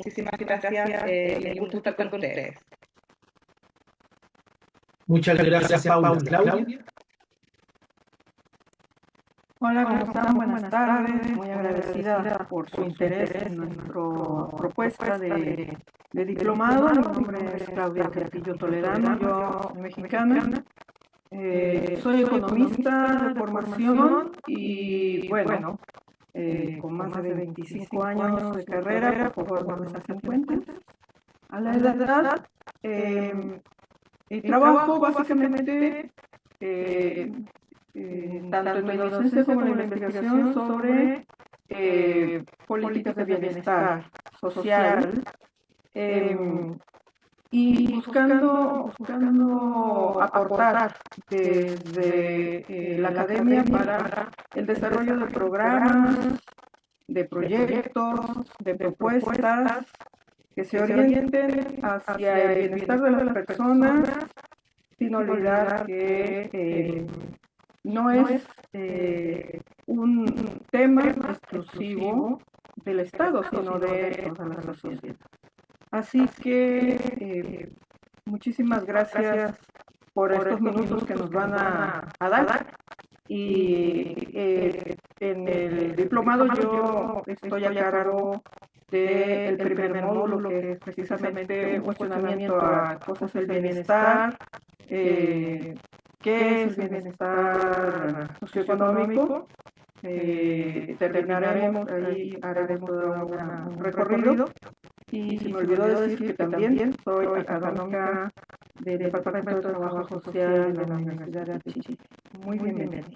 Muchísimas gracias y un gusto estar con ustedes. Muchas gracias, Paula. Claudia. Hola, ¿cómo están? Buenas tardes. Muy agradecida por su interés en nuestra propuesta de diplomado. Mi nombre es Claudia Castillo Toledano, yo soy mexicana. Soy economista de formación y bueno, con más de 25 años de carrera, por favor no me saquen cuentas. A la edad, trabajo básicamente tanto en mi docencia como en la investigación sobre políticas de bienestar social y buscando aportar desde la academia para el desarrollo de programas, de proyectos, de propuestas que se orienten hacia el bienestar de las personas, sin olvidar que no es un tema exclusivo del Estado, sino de toda la sociedad. Así que muchísimas gracias por estos minutos que nos van a dar. Y en el diplomado yo estoy a cargo del primer módulo, que es precisamente un cuestionamiento a cosas del bienestar, qué es el bienestar socioeconómico. Terminaremos ahí, haremos todo un recorrido. Y se me olvidó decir que también soy académica del Departamento de Trabajo Social de la Universidad de Chile. Muy bienvenida.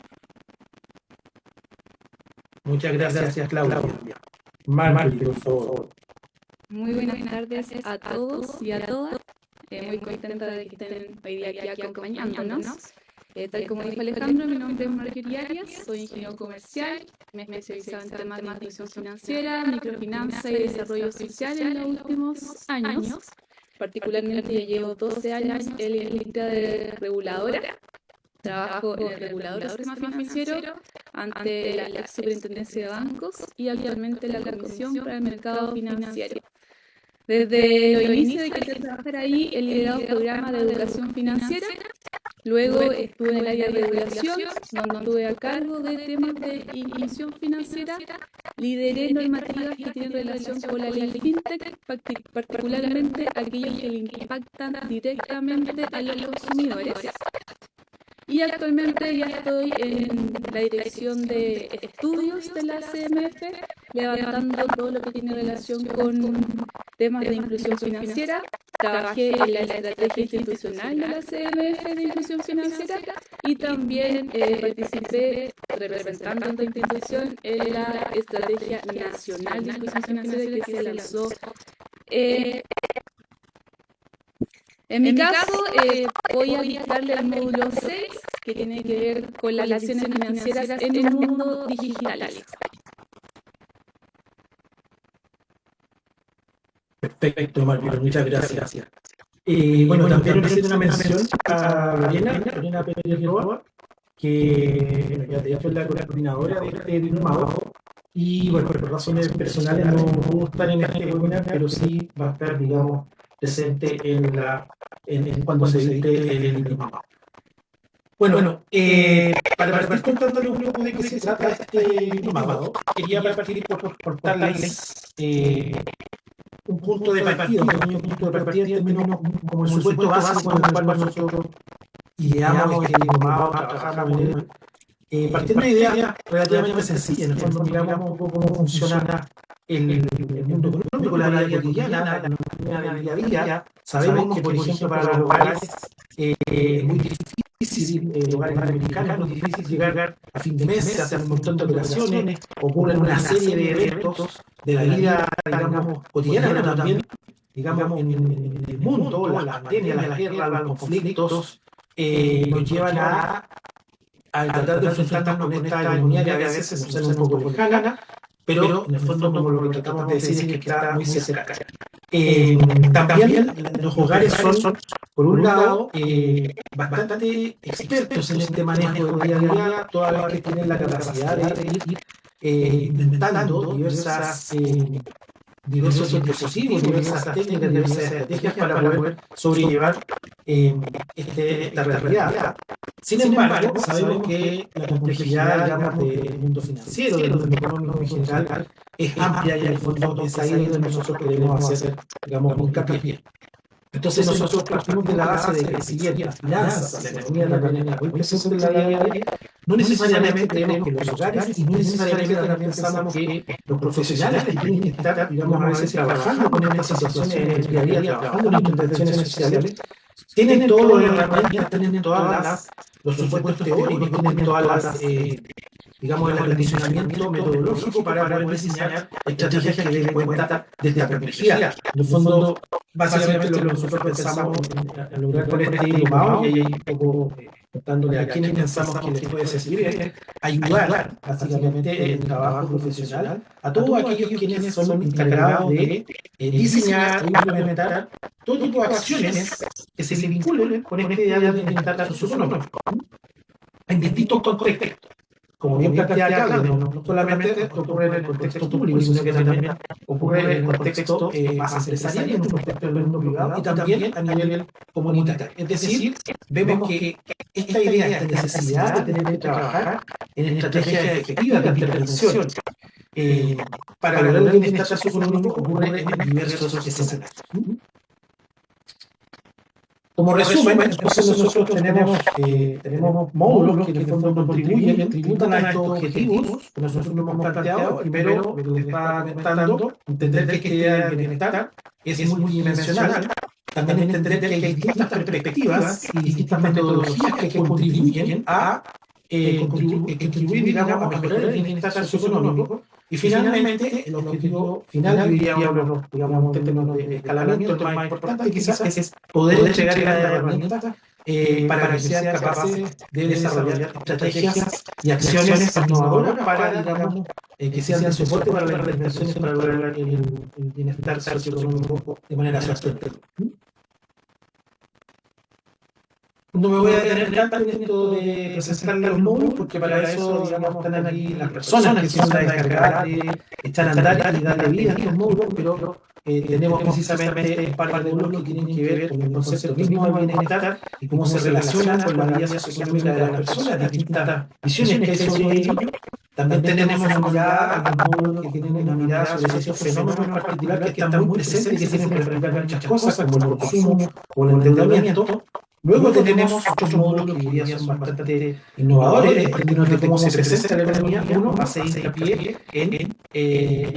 Muchas gracias, Claudia. Marjorie, por favor. Muy buenas tardes a todos y a todas. Muy contenta de que estén hoy día aquí acompañándonos. Tal como dijo Alejandro, mi nombre es Marjorie Arias, soy ingeniero comercial, me he especializado en temas de inclusión financiera, microfinanza y desarrollo social en los últimos años. Particularmente yo llevo 12 años en la industria de reguladora. Trabajo en el regulador del sistema financiero ante la ex superintendencia de bancos y actualmente la Comisión para el Mercado Financiero. Desde los inicios de que empecé a trabajar ahí, he liderado un programa de educación financiera. Luego estuve en el área de regulación, donde estuve a cargo de temas de inclusión financiera. Lideré normativas que tienen relación con la ley FinTech, particularmente aquellas que le impactan directamente a los consumidores. Y actualmente ya estoy en la dirección de estudios de la CMF, levantando todo lo que tiene relación con temas de inclusión financiera. Trabajé en la estrategia institucional de la CMF de inclusión financiera y también participé representando a esta institución en la estrategia nacional de inclusión financiera que se lanzó. En mi caso, voy a dictarle el módulo 6, que tiene que ver con las relaciones financieras en un mundo digital. Perfecto, Marjorie, muchas gracias. Bueno, también hacer una mención a Lorena Pérez Roa, que ya de hecho es la coordinadora de este diplomado. Y bueno, por razones personales no pudo estar en este webinar, pero sí va a estar, digamos, presente cuando se edite el diplomado. Bueno, para partir contándole un poco de qué se trata este diplomado, quería partir por darles un punto de partida, un pequeño punto de partida en términos como el supuesto básico con el cual nosotros ideamos este diplomado, trabajamos en él. Partiendo de una idea relativamente sencilla, en el fondo miramos un poco cómo funciona el mundo económico, la vida cotidiana, la economía del día a día. Sabemos que, por ejemplo, para los hogares es muy difícil, los hogares americanos, es difícil llegar a fin de mes, se hacen un montón de operaciones, ocurren una serie de eventos de la vida, digamos, cotidiana, pero también, digamos, en el mundo, las pandemias, las guerras, los conflictos, nos llevan a tratar de enfrentarnos con esta economía que a veces se nos sale un poco lejana, pero en el fondo como lo que tratamos de decir es que está muy cerca. También los hogares son, por un lado, bastante expertos en este manejo del día a día, todas las que tienen la capacidad de ir inventando diversas diversos dispositivos, diversas técnicas, diversas estrategias para poder sobrellevar esta realidad. Sin embargo, sabemos que la complejidad, digamos, del mundo financiero, del mundo económico en general, es amplia y en el fondo es ahí donde nosotros queremos hacer, digamos, hincapié. Entonces nosotros partimos de la base de que si bien las finanzas, la economía también está muy presente en la vida diaria, no necesariamente creemos que los hogares y no necesariamente también pensamos que los profesionales que tienen que estar, digamos, a veces trabajando con estas situaciones en el día a día, trabajando en intervenciones sociales, tienen todas las herramientas, tienen todos los supuestos teóricos, tienen todas las, digamos, el acondicionamiento metodológico para poder diseñar estrategias que den cuenta de esta complejidad. En el fondo, básicamente lo que nosotros pensamos en lograr con este diplomado, y ahí un poco contándole a quienes pensamos que les puede servir, es ayudar básicamente en el trabajo profesional a todos aquellos quienes son encargados de diseñar e implementar todo tipo de acciones que se vinculen con esta idea de bienestar socioeconómico en distintos contextos. Como bien planteaba acá, no solamente ocurre en el contexto público, sino que también ocurre en el contexto más empresarial, en el contexto del mundo privado y también a nivel comunitario. Es decir, vemos que esta idea, esta necesidad de tener que trabajar en estrategias efectivas de intervención para lograr el bienestar socioeconómico ocurre en diversos escenarios. Como resumen, entonces nosotros tenemos módulos que en el fondo contribuyen, tributan a estos objetivos que nosotros nos hemos planteado. Primero, lo que les estaba comentando, entender que esta idea de bienestar es multidimensional. También entender que hay distintas perspectivas y distintas metodologías que contribuyen a contribuir, digamos, a mejorar el bienestar socioeconómico. Y finalmente, el objetivo final, diríamos, en términos de escalamiento, el más importante quizás es poder entregar las herramientas para que sean capaces de desarrollar estrategias y acciones innovadoras para, digamos, que sean de soporte para las intervenciones para lograr el bienestar socioeconómico de manera sostenible. No me voy a detener tanto en esto de presentar los módulos, porque para eso, digamos, están aquí las personas que son las encargadas de echar a andar y darle vida a estos módulos, pero tenemos precisamente un par de módulos que tienen que ver con el concepto mismo del bienestar y cómo se relacionan con la vida socioeconómica de las personas, distintas visiones que hay sobre ello. También tenemos una mirada, algunos módulos que tienen una mirada sobre estos fenómenos en particular que están muy presentes y que tienen que explicar muchas cosas, como el consumo o el endeudamiento. Luego tenemos otros módulos que hoy día son bastante innovadores en términos de cómo se presenta la economía. Uno hace hincapié en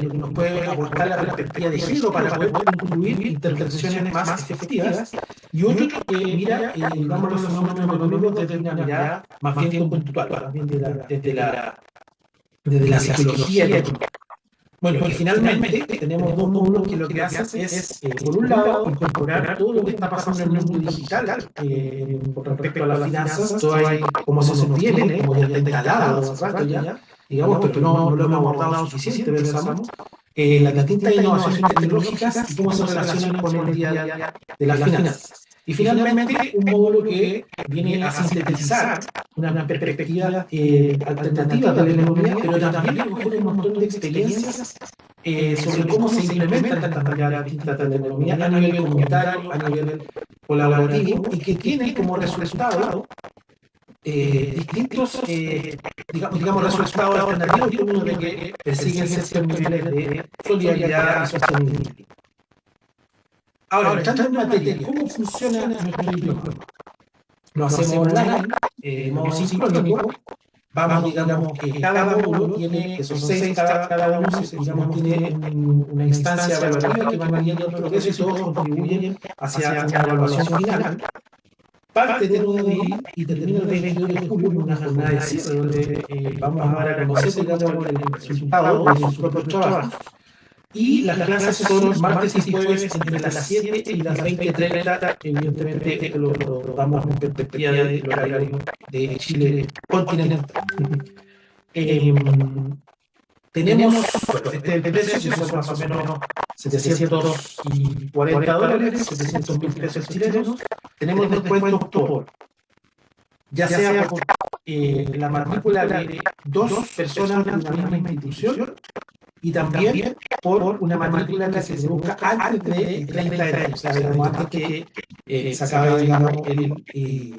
lo que nos puede aportar la perspectiva de género para poder incluir intervenciones más efectivas. Y otro que mira, digamos, los fenómenos económicos desde una mirada más bien conceptual, más bien desde la psicología y la economía. Bueno, y finalmente tenemos dos módulos que lo que hacen es, por un lado, incorporar todo lo que está pasando en el mundo digital con respecto a las finanzas, todo ahí cómo se nos viene, como ya está instalado hace rato ya, digamos, pero no lo hemos abordado suficiente, pensamos, las distintas innovaciones tecnológicas y cómo se relacionan con el día a día de las finanzas. Y finalmente, un módulo que viene a sintetizar una perspectiva alternativa de la economía, pero también recoge un montón de experiencias sobre cómo se implementan estas variables distintas de la economía a nivel comunitario, a nivel colaborativo, y que tienen como resultado distintos, digamos, resultados alternativos en términos de que persiguen ciertos niveles de solidaridad y sostenibilidad. Ahora, entrando en materia, ¿cómo funciona nuestro diploma? Lo hacemos online, de modo sincrónico. Vamos, digamos, que cada módulo tiene, que son 6 cada uno, digamos, tiene una instancia evaluativa que va midiendo el progreso y todos contribuyen hacia una evaluación final. Parte del 1 de abril y termina el 22 de julio en una jornada de cierre donde vamos a dar a conocer, digamos, el resultado de sus propios trabajos. Y las clases son martes y jueves entre las 7 y las 20:30. Evidentemente, esto lo damos en perspectiva del horario de Chile continental. Tenemos este precio, que son más o menos $740, 700.000 pesos chilenos. Tenemos descuentos por, ya sea por la matrícula de 2 personas de una misma institución, y también por una matrícula que se busca antes del 30 de enero, o sea, digamos, antes que se acabe, digamos,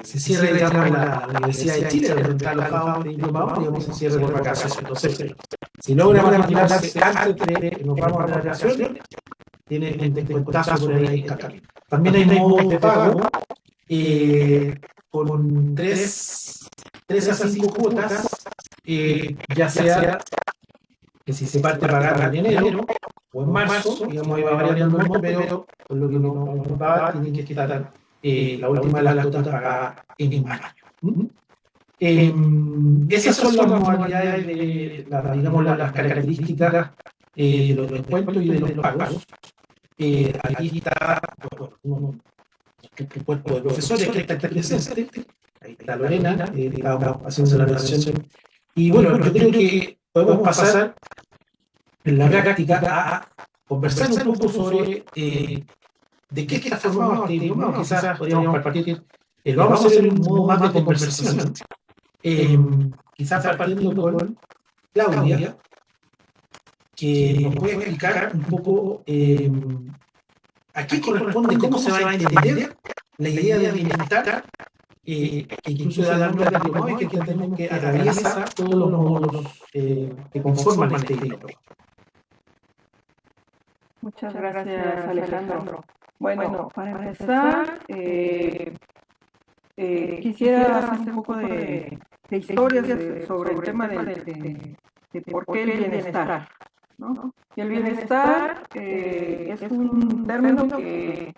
se cierre, digamos, la Universidad de Chile, donde está alojado este diplomado, digamos, se cierre por vacaciones. Entonces, si logra matricularse antes de que nos vamos a las vacaciones, tiene un descuentazo por ahí. También hay modos de pago con 3 a 5 cuotas, ya sea que si se parte a pagar en enero o en marzo, digamos, ahí va variando el monto, pero por lo que nos va, tiene que estar la última de las cuotas pagadas en mayo. Esas son las modalidades de, digamos, las características de los descuentos y de los pagos. Aquí está el cuerpo de profesores que está aquí presente. Ahí está Lorena, estábamos haciendo la presentación. Y bueno, yo creo que podemos pasar en la práctica a conversar un poco sobre de qué está formado este diplomado. Quizás podríamos partir, lo vamos a hacer en un modo más de conversación. Quizás partiendo con Claudia, que nos puede explicar un poco a qué corresponde, cómo se va a entender la idea de bienestar, que incluso da nombre al diplomado y que entendemos que atraviesa todos los módulos que conforman este diplomado. Muchas gracias, Alejandro. Bueno, para empezar, quisiera hacer un poco de historia sobre el tema de por qué el bienestar, ¿no? Y el bienestar es un término que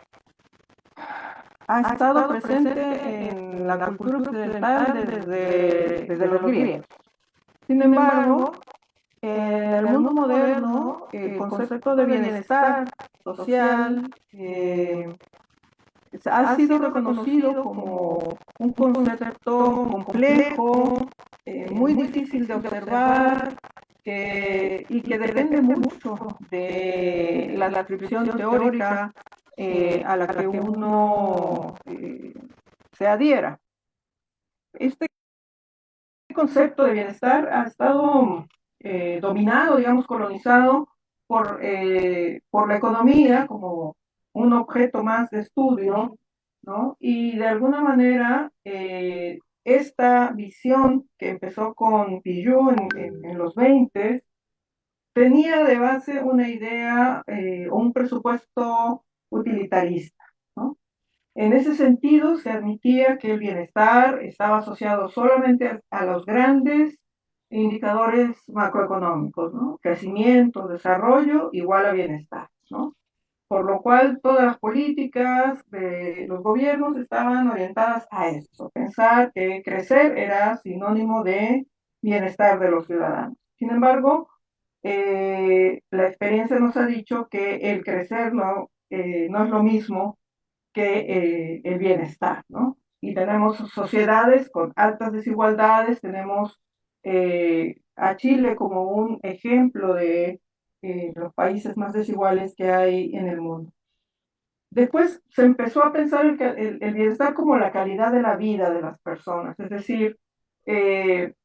ha estado presente en la cultura occidental desde los griegos. Sin embargo, en el mundo moderno, el concepto de bienestar social ha sido reconocido como un concepto complejo, muy difícil de observar y que depende mucho de la descripción teórica a la que uno se adhiera. Este concepto de bienestar ha estado dominado, digamos, colonizado por la economía como un objeto más de estudio, ¿no? Y de alguna manera esta visión que empezó con Piaget en los 20 tenía de base una idea o un presupuesto utilitarista, ¿no? En ese sentido se admitía que el bienestar estaba asociado solamente a los grandes indicadores macroeconómicos, ¿no? Crecimiento, desarrollo igual a bienestar, ¿no? Por lo cual todas las políticas de los gobiernos estaban orientadas a eso, pensar que crecer era sinónimo de bienestar de los ciudadanos. Sin embargo, la experiencia nos ha dicho que el crecer no es lo mismo que el bienestar, ¿no? Y tenemos sociedades con altas desigualdades, tenemos a Chile como un ejemplo de los países más desiguales que hay en el mundo. Después se empezó a pensar el bienestar como la calidad de la vida de las personas, es decir, qué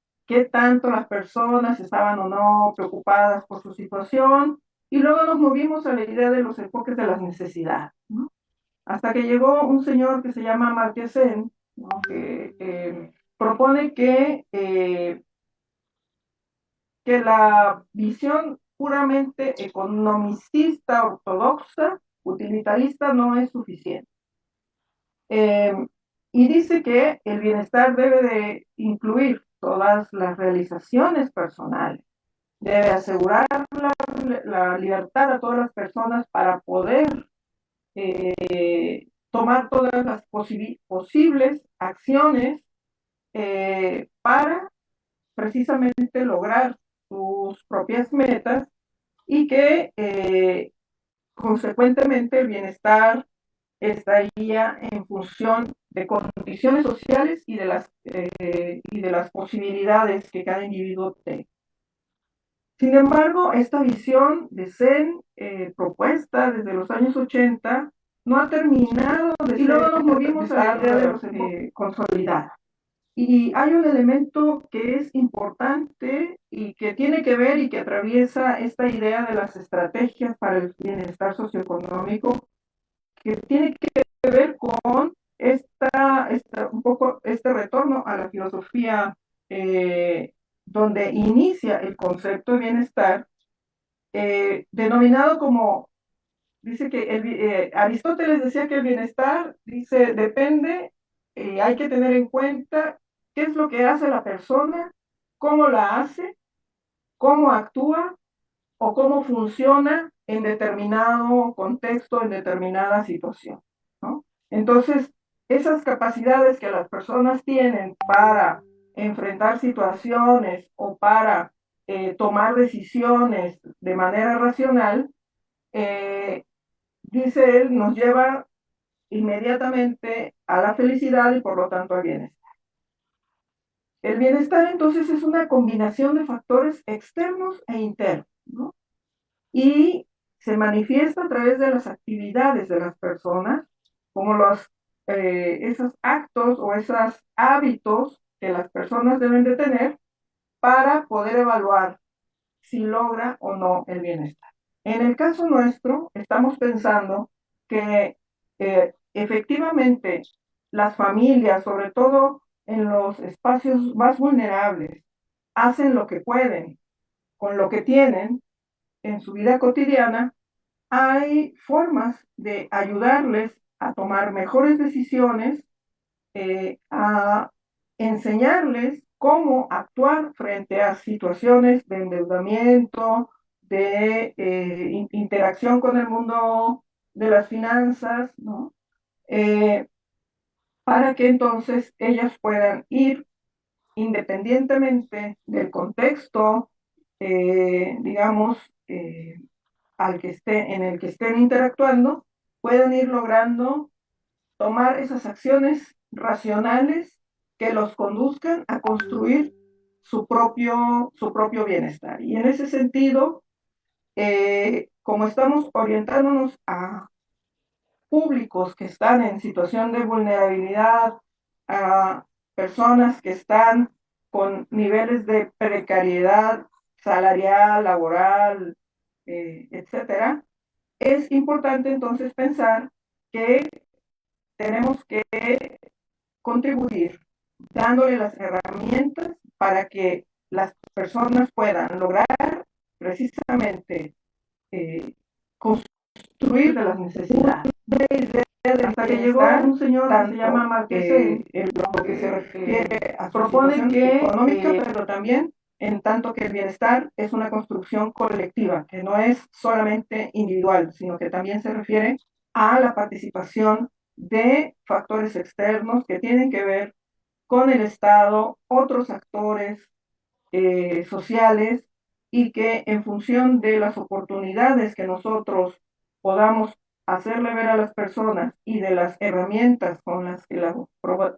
tanto las personas estaban o no preocupadas por su situación, y luego nos movimos a la idea de los enfoques de las necesidades, ¿no? Hasta que llegó un señor que se llama Amartya Sen, ¿no? Que propone que la visión puramente economicista, ortodoxa, utilitarista, no es suficiente. Y dice que el bienestar debe de incluir todas las realizaciones personales, debe asegurar la libertad a todas las personas para poder tomar todas las posibles acciones para precisamente lograr sus propias metas y que consecuentemente el bienestar estaría en función de condiciones sociales y de las posibilidades que cada individuo tenga. Sin embargo, esta visión de Zen, propuesta desde los años 80, no ha terminado de ser, y luego nos movimos a la idea de los consolidada. Y hay un elemento que es importante y que tiene que ver y que atraviesa esta idea de las estrategias para el bienestar socioeconómico, que tiene que ver con un poco este retorno a la filosofía donde inicia el concepto de bienestar, denominado como, dice que Aristóteles decía que el bienestar, dice, depende, hay que tener en cuenta qué es lo que hace la persona, cómo la hace, cómo actúa o cómo funciona en determinado contexto, en determinada situación, ¿no? Entonces, esas capacidades que las personas tienen para enfrentar situaciones o para tomar decisiones de manera racional, eh, dice él, nos lleva inmediatamente a la felicidad y por lo tanto al bienestar. El bienestar entonces es una combinación de factores externos e internos, ¿no? Y se manifiesta a través de las actividades de las personas, como esos actos o esos hábitos que las personas deben de tener para poder evaluar si logra o no el bienestar. En el caso nuestro, estamos pensando que efectivamente las familias, sobre todo en los espacios más vulnerables, hacen lo que pueden con lo que tienen en su vida cotidiana. Hay formas de ayudarles a tomar mejores decisiones, a enseñarles cómo actuar frente a situaciones de endeudamiento, de interacción con el mundo de las finanzas, ¿no? Eh, para que entonces ellas puedan ir independientemente del contexto, digamos, en el que estén interactuando, puedan ir logrando tomar esas acciones racionales que los conduzcan a construir su propio bienestar. Y en ese sentido, como estamos orientándonos a públicos que están en situación de vulnerabilidad, a personas que están con niveles de precariedad salarial, laboral, etcétera, es importante entonces pensar que tenemos que contribuir dándole las herramientas para que las personas puedan lograr precisamente eh, construir de las necesidades. Hasta que llegó un señor que se llama Marqués, en lo que se refiere a propone que económica, pero también en tanto que el bienestar es una construcción colectiva, que no es solamente individual, sino que también se refiere a la participación de factores externos que tienen que ver con el Estado, otros actores sociales, y que en función de las oportunidades que nosotros podamos hacerle ver a las personas y de las herramientas con las que las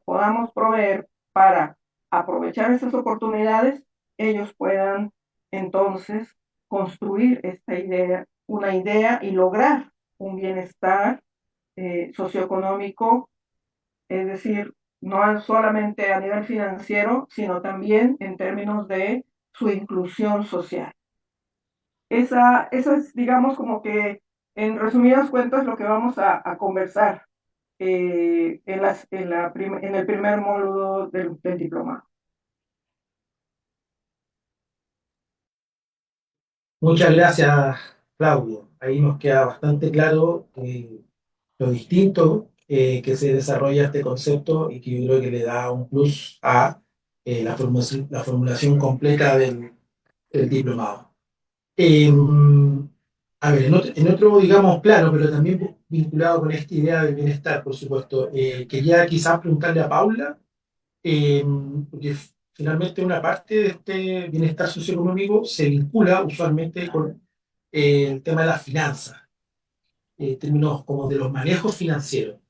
podamos proveer para aprovechar esas oportunidades, ellos puedan entonces construir una idea y lograr un bienestar socioeconómico, es decir, no solamente a nivel financiero, sino también en términos de su inclusión social. Esa es, digamos, como que en resumidas cuentas lo que vamos a conversar en el primer módulo del diplomado. Muchas gracias, Claudio. Ahí nos queda bastante claro lo distinto que se desarrolla este concepto y que yo creo que le da un plus a la formulación completa del diplomado. Eh, a ver, en otro, digamos, plano, pero también vinculado con esta idea del bienestar, por supuesto, quería quizás preguntarle a Paula, eh, porque finalmente una parte de este bienestar socioeconómico se vincula usualmente con el tema de las finanzas, términos como de los manejos financieros.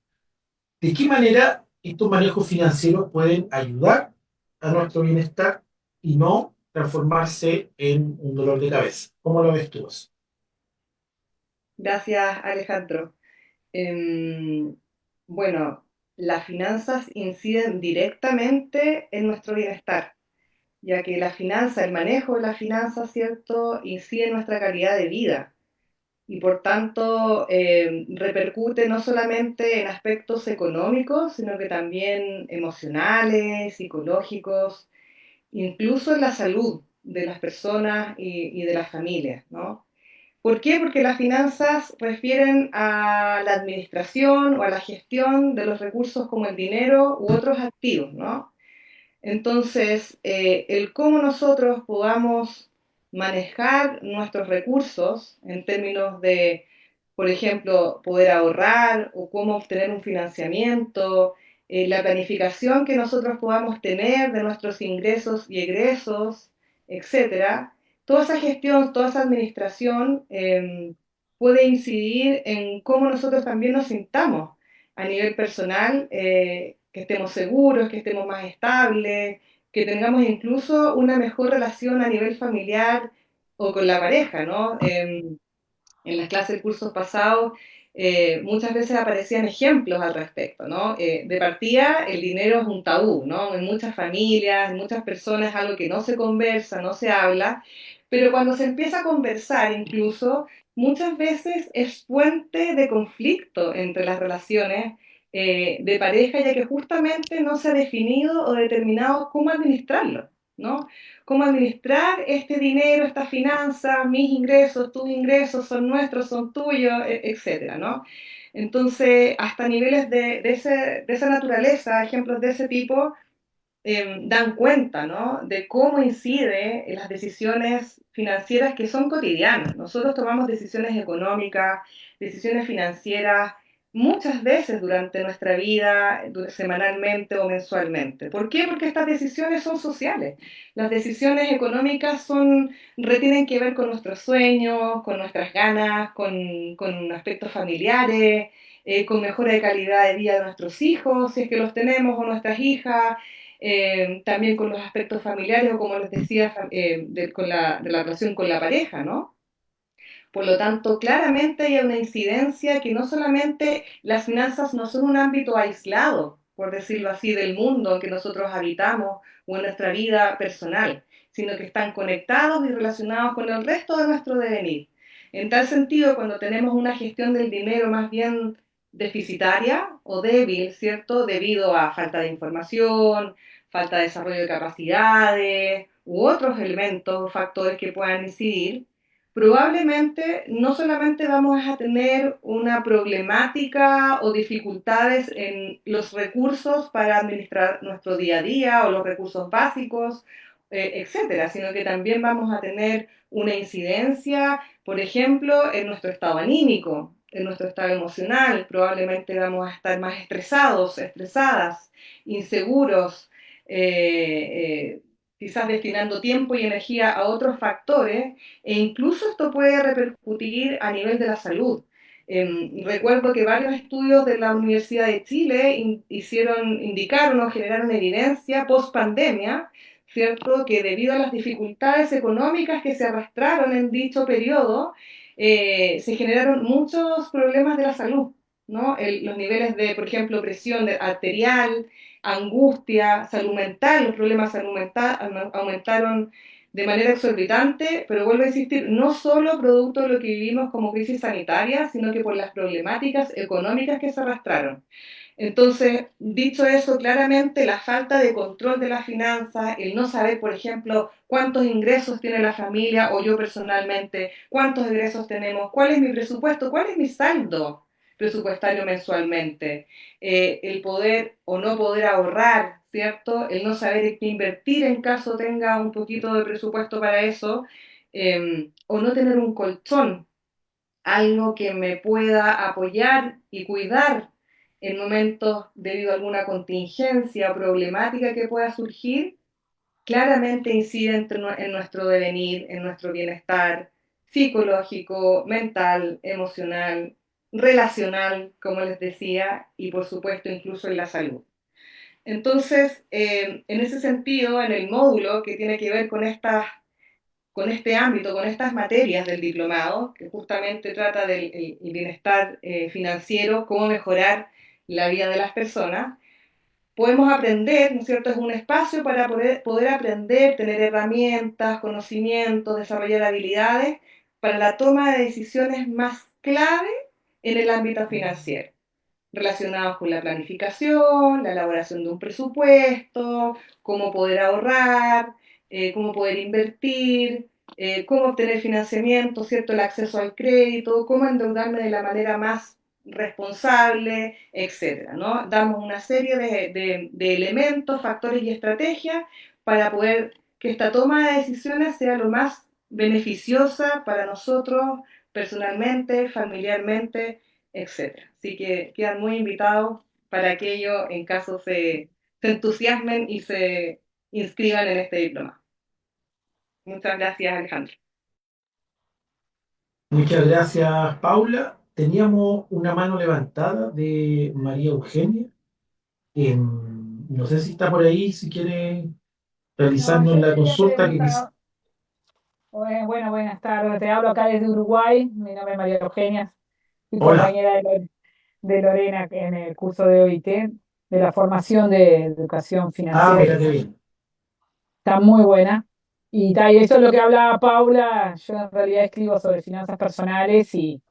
¿De qué manera estos manejos financieros pueden ayudar a nuestro bienestar y no transformarse en un dolor de cabeza? ¿Cómo lo ves tú? Gracias, Alejandro. Em, bueno, las finanzas inciden directamente en nuestro bienestar, ya que la finanza, el manejo de las finanzas, ¿cierto?, incide en nuestra calidad de vida y por tanto repercute no solamente en aspectos económicos, sino que también emocionales, psicológicos, incluso en la salud de las personas y de las familias, ¿no? ¿Por qué? Porque las finanzas refieren a la administración o a la gestión de los recursos como el dinero u otros activos, ¿no? Entonces, el cómo nosotros podamos manejar nuestros recursos en términos de, por ejemplo, poder ahorrar o cómo obtener un financiamiento, la planificación que nosotros podamos tener de nuestros ingresos y egresos, etcétera. Toda esa gestión, toda esa administración puede incidir en cómo nosotros también nos sintamos a nivel personal, que estemos seguros, que estemos más estables, que tengamos incluso una mejor relación a nivel familiar o con la pareja, ¿no? En las clases de cursos pasados muchas veces aparecían ejemplos al respecto, ¿no? De partida, el dinero es un tabú, ¿no? En muchas familias, en muchas personas es algo que no se conversa, no se habla, pero cuando se empieza a conversar incluso, muchas veces es fuente de conflicto entre las relaciones de pareja, ya que justamente no se ha definido o determinado cómo administrarlo, ¿no? Cómo administrar este dinero, estas finanzas, mis ingresos, tus ingresos, son nuestros, son tuyos, etcétera, ¿no? Entonces, hasta niveles de esa naturaleza, ejemplos de ese tipo, dan cuenta, ¿no?, de cómo incide en las decisiones financieras que son cotidianas. Nosotros tomamos decisiones económicas, decisiones financieras, muchas veces durante nuestra vida, semanalmente o mensualmente. ¿Por qué? Porque estas decisiones son sociales. Las decisiones económicas tienen que ver con nuestros sueños, con nuestras ganas, con aspectos familiares, con mejora de calidad de vida de nuestros hijos, si es que los tenemos, o nuestras hijas, también con los aspectos familiares o como les decía, de la relación con la pareja, ¿no? Por lo tanto, claramente hay una incidencia que no solamente las finanzas no son un ámbito aislado, por decirlo así, del mundo en que nosotros habitamos o en nuestra vida personal, sino que están conectados y relacionados con el resto de nuestro devenir. En tal sentido, cuando tenemos una gestión del dinero más bien deficitaria o débil, ¿cierto? Debido a falta de información, falta de desarrollo de capacidades u otros elementos, factores que puedan incidir, probablemente no solamente vamos a tener una problemática o dificultades en los recursos para administrar nuestro día a día o los recursos básicos, etcétera, sino que también vamos a tener una incidencia, por ejemplo, en nuestro estado anímico, en nuestro estado emocional. Probablemente vamos a estar más estresados, estresadas, inseguros, quizás destinando tiempo y energía a otros factores, e incluso esto puede repercutir a nivel de la salud. Recuerdo que varios estudios de la Universidad de Chile indicaron o generaron evidencia post pandemia, ¿cierto?, que debido a las dificultades económicas que se arrastraron en dicho periodo, se generaron muchos problemas de la salud, ¿no? Los niveles de, por ejemplo, presión arterial, angustia, salud mental, los problemas de salud mental aumentaron de manera exorbitante, pero vuelvo a insistir, no solo producto de lo que vivimos como crisis sanitaria, sino que por las problemáticas económicas que se arrastraron. Entonces, dicho eso, claramente la falta de control de las finanzas, el no saber, por ejemplo, cuántos ingresos tiene la familia o yo personalmente, cuántos ingresos tenemos, cuál es mi presupuesto, cuál es mi saldo presupuestario mensualmente, el poder o no poder ahorrar, ¿cierto? El no saber qué invertir en caso tenga un poquito de presupuesto para eso, o no tener un colchón, algo que me pueda apoyar y cuidar en momentos debido a alguna contingencia o problemática que pueda surgir, claramente incide en nuestro devenir, en nuestro bienestar psicológico, mental, emocional, relacional, como les decía, y por supuesto incluso en la salud. Entonces, en ese sentido, en el módulo que tiene que ver con este ámbito, con estas materias del diplomado, que justamente trata del el bienestar financiero, cómo mejorar la vida de las personas, podemos aprender, ¿no es cierto? Es un espacio para poder aprender, tener herramientas, conocimientos, desarrollar habilidades para la toma de decisiones más clave en el ámbito financiero, relacionados con la planificación, la elaboración de un presupuesto, cómo poder ahorrar, cómo poder invertir, cómo obtener financiamiento, ¿cierto? El acceso al crédito, cómo endeudarme de la manera más responsable, etcétera, ¿no? Damos una serie de elementos, factores y estrategias para poder que esta toma de decisiones sea lo más beneficiosa para nosotros personalmente, familiarmente, etcétera. Así que quedan muy invitados para aquello en caso se entusiasmen y se inscriban en este diploma. Muchas gracias, Alejandro. Muchas gracias, Paula. Teníamos una mano levantada de María Eugenia. No sé si está por ahí, si quiere No, realizarnos yo la te había consulta que preguntado, bueno, buenas tardes, te hablo acá desde Uruguay, mi nombre es María Eugenia, soy Hola. compañera de Lorena en el curso de OIT, de la formación de educación Ah, financiera, que mira qué bien. está muy buena. Y eso es lo que hablaba Paula, yo en realidad escribo sobre finanzas personales y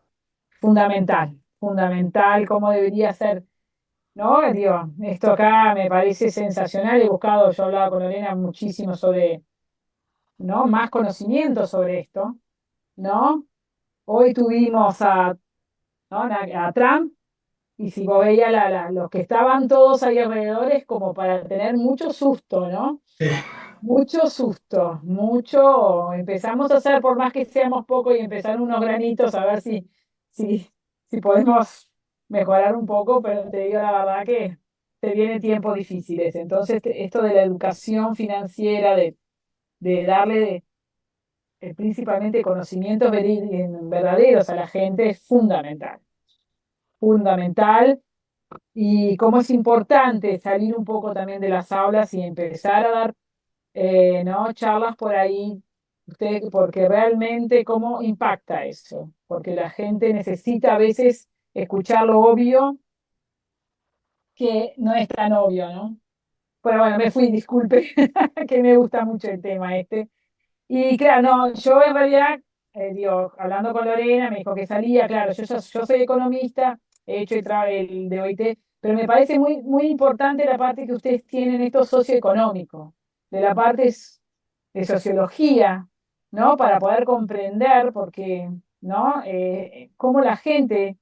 fundamental, fundamental, cómo debería ser, ¿no? Digo, esto acá me parece sensacional, he buscado, yo hablaba con Lorena muchísimo sobre, ¿no? Más conocimiento sobre esto, ¿no? Hoy tuvimos ¿no? a Trump y si vos veías los que estaban todos ahí alrededor es como para tener mucho susto, ¿no? Sí. Mucho susto, mucho. Empezamos a hacer, por más que seamos pocos, y empezar unos granitos a ver si, si podemos mejorar un poco, pero te digo la verdad que te vienen tiempos difíciles. Entonces, esto de la educación financiera, de darle principalmente conocimientos verdaderos a la gente es fundamental, fundamental. Y cómo es importante salir un poco también de las aulas y empezar a dar ¿no? charlas por ahí, porque realmente cómo impacta eso, porque la gente necesita a veces escuchar lo obvio que no es tan obvio, ¿no? Pero bueno, me fui, disculpe, que me gusta mucho el tema este. Y claro, no, yo en realidad, digo, hablando con Lorena, me dijo que salía, claro, yo soy economista, he hecho el de OIT, pero me parece muy, muy importante la parte que ustedes tienen, esto socioeconómico, de la parte de sociología, ¿no? Para poder comprender, porque, ¿no? Cómo la gente,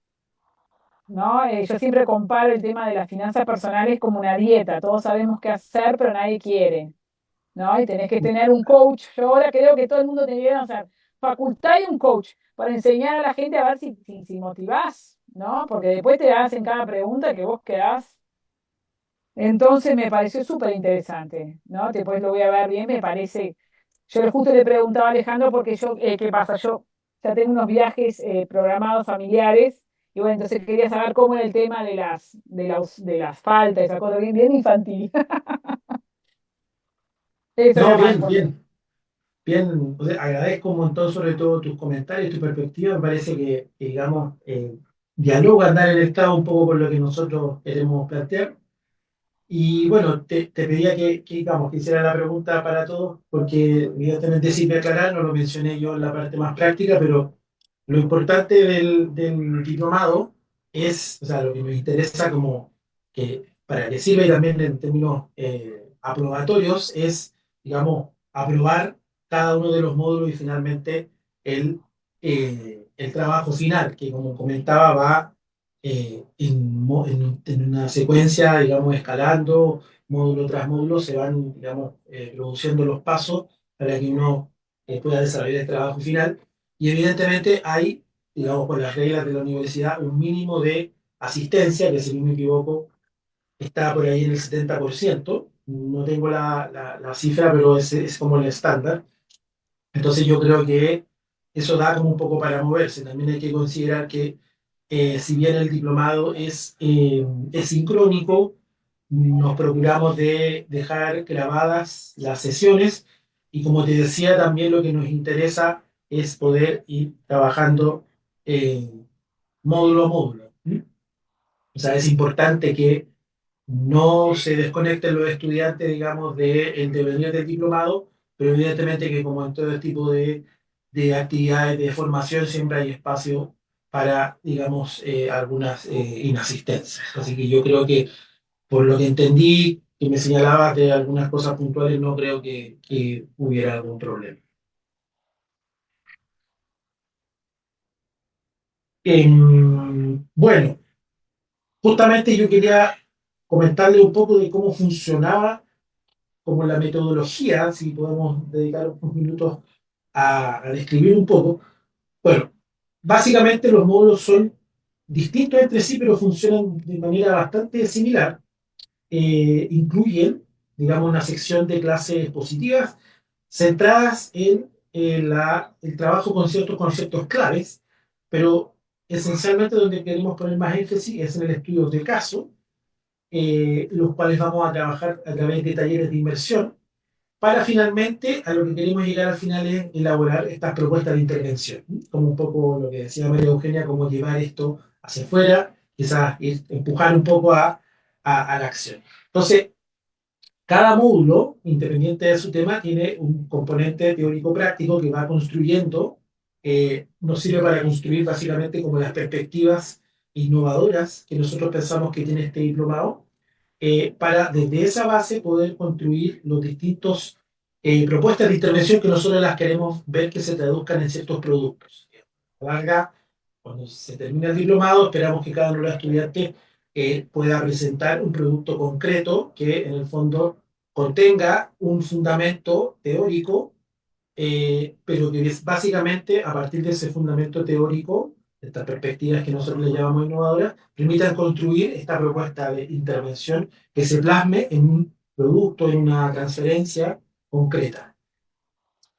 ¿no? Yo siempre comparo el tema de las finanzas personales como una dieta, todos sabemos qué hacer, pero nadie quiere. ¿No? Y tenés que tener un coach. Yo ahora creo que todo el mundo debería hacer facultad y un coach para enseñar a la gente a ver si motivás, ¿no? Porque después te hacen cada pregunta que vos quedás. Entonces me pareció súper interesante, ¿no? Después lo voy a ver bien, me parece. Justo le preguntaba a Alejandro porque ¿qué pasa? Yo ya tengo unos viajes programados familiares y bueno, entonces quería saber cómo era el tema de las faltas, esa cosa bien, bien infantil. Eso No, era más bien, importante. bien. Bien, o sea, agradezco un montón sobre todo tus comentarios, tu perspectiva. Me parece que, digamos, dialoga andar en el estado un poco por lo que nosotros queremos plantear. Y bueno, te pedía digamos, que hiciera la pregunta para todos, porque evidentemente sirve aclarar, no lo mencioné yo en la parte más práctica, pero lo importante del diplomado es, o sea, lo que nos interesa como que para que sirva y también en términos aprobatorios es, digamos, aprobar cada uno de los módulos y finalmente el trabajo final, que como comentaba va en una secuencia, digamos, escalando, módulo tras módulo, se van, digamos, produciendo los pasos para que uno pueda desarrollar el trabajo final. Y evidentemente hay, digamos, por las reglas de la universidad, un mínimo de asistencia, que si no me equivoco, está por ahí en el 70%. No tengo la cifra, pero es como el estándar. Entonces yo creo que eso da como un poco para moverse. También hay que considerar que si bien el diplomado es sincrónico, nos procuramos de dejar grabadas las sesiones y como te decía, también lo que nos interesa es poder ir trabajando módulo a módulo. ¿Mm? O sea, es importante que no se desconecten los estudiantes, digamos, del devenir del diplomado, pero evidentemente que como en todo tipo de actividades de formación siempre hay espacio para, digamos, algunas inasistencias. Así que yo creo que por lo que entendí, que me señalabas de algunas cosas puntuales, no creo que hubiera algún problema. Bueno, justamente yo quería comentarle un poco de cómo funcionaba como la metodología, si podemos dedicar unos minutos a describir un poco. Bueno, básicamente los módulos son distintos entre sí, pero funcionan de manera bastante similar. Incluyen, digamos, una sección de clases positivas centradas en el trabajo con ciertos conceptos claves, pero esencialmente donde queremos poner más énfasis es en el estudio de caso, los cuales vamos a trabajar a través de talleres de inmersión para finalmente, a lo que queremos llegar al final es elaborar estas propuestas de intervención, como un poco lo que decía María Eugenia, cómo llevar esto hacia afuera, quizás empujar un poco a la acción. Entonces, cada módulo, independiente de su tema, tiene un componente teórico-práctico que va construyendo, nos sirve para construir básicamente como las perspectivas innovadoras que nosotros pensamos que tiene este diplomado, para desde esa base poder construir los distintos propuestas de intervención que nosotros las queremos ver que se traduzcan en ciertos productos. A la larga, cuando se termine el diplomado, esperamos que cada uno de los estudiantes pueda presentar un producto concreto que en el fondo contenga un fundamento teórico, pero que es básicamente a partir de ese fundamento teórico, de estas perspectivas que nosotros le llamamos innovadoras, permitan construir esta propuesta de intervención que se plasme en un producto, en una transferencia concreta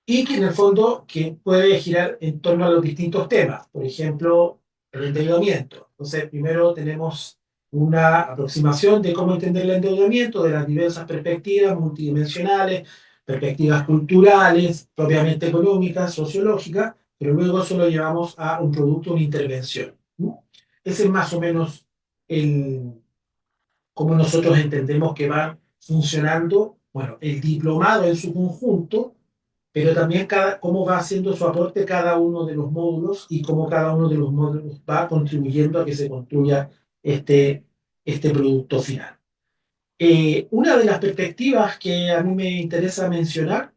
y que en el fondo que puede girar en torno a los distintos temas, por ejemplo, el endeudamiento. Entonces, primero tenemos una aproximación de cómo entender el endeudamiento, de las diversas perspectivas multidimensionales, perspectivas culturales, propiamente económicas, sociológicas, pero luego eso lo llevamos a un producto, una intervención, ¿no? Ese es más o menos el, cómo nosotros entendemos que va funcionando, bueno, el diplomado en su conjunto, pero también cómo va haciendo su aporte cada uno de los módulos y cómo cada uno de los módulos va contribuyendo a que se construya este producto final. Una de las perspectivas que a mí me interesa mencionar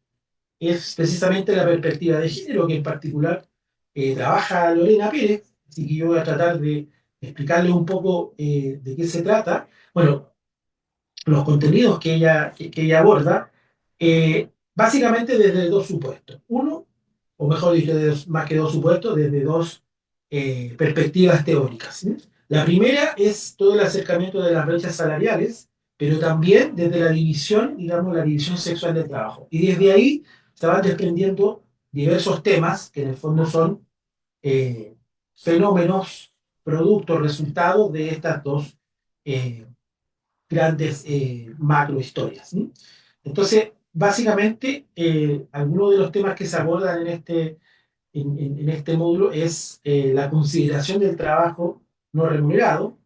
es precisamente la perspectiva de género, que en particular trabaja Lorena Pérez, así que yo voy a tratar de explicarle un poco de qué se trata. Bueno, los contenidos que ella aborda, básicamente desde dos supuestos. Uno, o mejor dicho, más que dos supuestos, desde dos perspectivas teóricas, ¿sí? La primera es todo el acercamiento de las brechas salariales, pero también desde la división, digamos, la división sexual del trabajo. Y desde ahí se van desprendiendo diversos temas que en el fondo son eh, fenómenos, productos, resultados de estas dos eh, grandes macro historias, ¿sí? Entonces, básicamente, algunos de los temas que se abordan en este módulo es la consideración del trabajo no remunerado,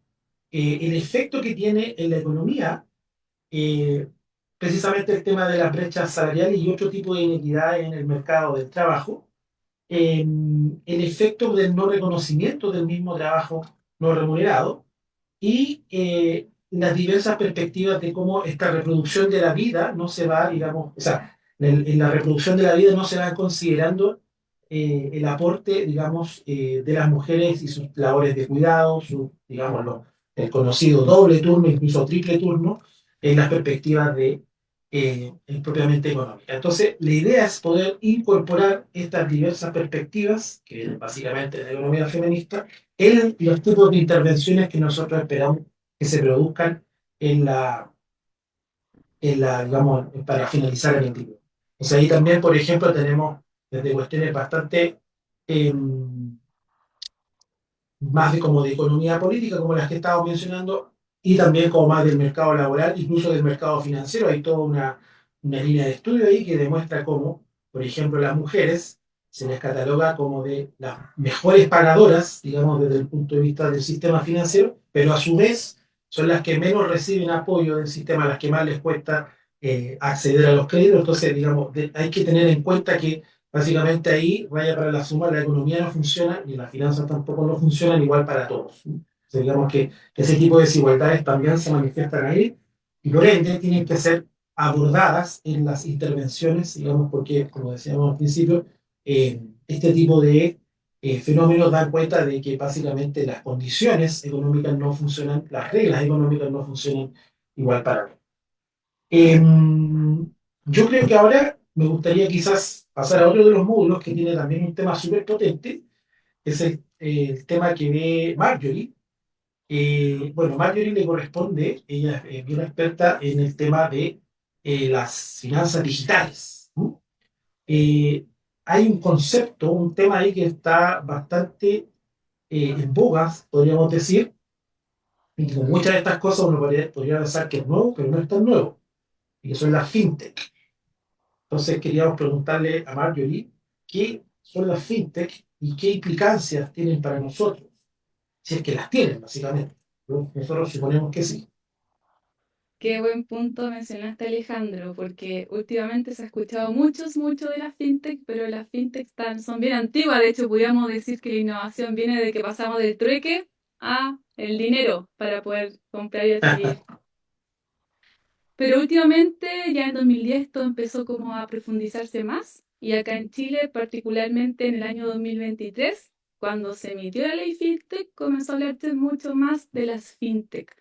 el efecto que tiene en la economía, eh, precisamente el tema de las brechas salariales y otro tipo de inequidades en el mercado del trabajo, el efecto del no reconocimiento del mismo trabajo no remunerado, y las diversas perspectivas de cómo esta reproducción de la vida no se va, digamos, o sea, en la reproducción de la vida no se va considerando el aporte, digamos, de las mujeres y sus labores de cuidado, su, digamos, el conocido doble turno, incluso triple turno, en las perspectivas de propiamente económica. Entonces, la idea es poder incorporar estas diversas perspectivas, que es básicamente la economía feminista, en los tipos de intervenciones que nosotros esperamos que se produzcan digamos, para finalizar el título. O sea, ahí también, por ejemplo, tenemos desde cuestiones bastante eh, más de como de economía política, como las que estaba mencionando, y también como más del mercado laboral, incluso del mercado financiero. Hay toda una línea de estudio ahí que demuestra cómo, por ejemplo, las mujeres se les cataloga como de las mejores pagadoras, digamos, desde el punto de vista del sistema financiero, pero a su vez son las que menos reciben apoyo del sistema, las que más les cuesta acceder a los créditos. Entonces, digamos, hay que tener en cuenta que básicamente ahí, vaya para la suma, la economía no funciona y las finanzas tampoco no funcionan igual para todos. ¿No? O sea, digamos que ese tipo de desigualdades también se manifiestan ahí y por ende tienen que ser abordadas en las intervenciones, digamos, porque, como decíamos al principio, este tipo de fenómenos dan cuenta de que básicamente las condiciones económicas no funcionan, las reglas económicas no funcionan igual para todos. Yo creo que ahora me gustaría quizás pasar a otro de los módulos que tiene también un tema súper potente, que es el tema que ve Marjorie. Bueno, Marjorie le corresponde, ella es bien experta en el tema de las finanzas digitales. ¿No? Eh, Hay un concepto, un tema ahí que está bastante en bogas, podríamos decir, y como muchas de estas cosas uno podría pensar que es nuevo, pero no es tan nuevo, y que son las fintech. Entonces queríamos preguntarle a Marjorie qué son las fintech y qué implicancias tienen para nosotros, si es que las tienen, básicamente. ¿No? Nosotros suponemos que sí. Qué buen punto mencionaste, Alejandro, porque últimamente se ha escuchado mucho de las fintech, pero las fintech son bien antiguas. De hecho, podríamos decir que la innovación viene de que pasamos del trueque a el dinero para poder comprar y adquirir. Pero últimamente, ya en 2010, esto empezó como a profundizarse más, y acá en Chile, particularmente en el año 2023, cuando se emitió la ley fintech, comenzó a hablarse mucho más de las fintech.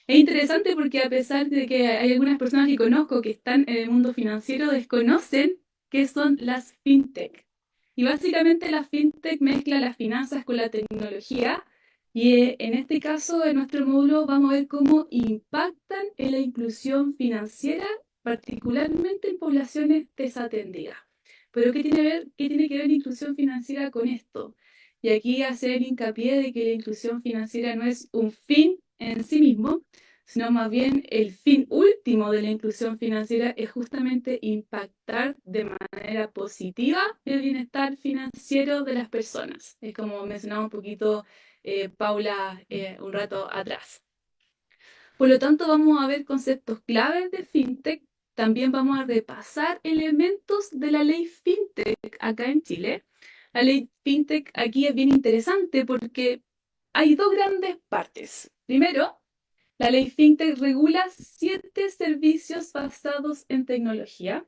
Es interesante porque a pesar de que hay algunas personas que conozco que están en el mundo financiero, desconocen qué son las fintech. Y básicamente la fintech mezcla las finanzas con la tecnología y en este caso, en nuestro módulo, vamos a ver cómo impactan en la inclusión financiera, particularmente en poblaciones desatendidas. Pero qué tiene que ver la inclusión financiera con esto? Y aquí hacer hincapié de que la inclusión financiera no es un fin en sí mismo, sino más bien el fin último de la inclusión financiera es justamente impactar de manera positiva el bienestar financiero de las personas. Es como mencionaba un poquito Paula un rato atrás. Por lo tanto, vamos a ver conceptos claves de FinTech. También vamos a repasar elementos de la ley FinTech acá en Chile. La ley FinTech aquí es bien interesante porque hay dos grandes partes. Primero, la ley FinTech regula 7 servicios basados en tecnología,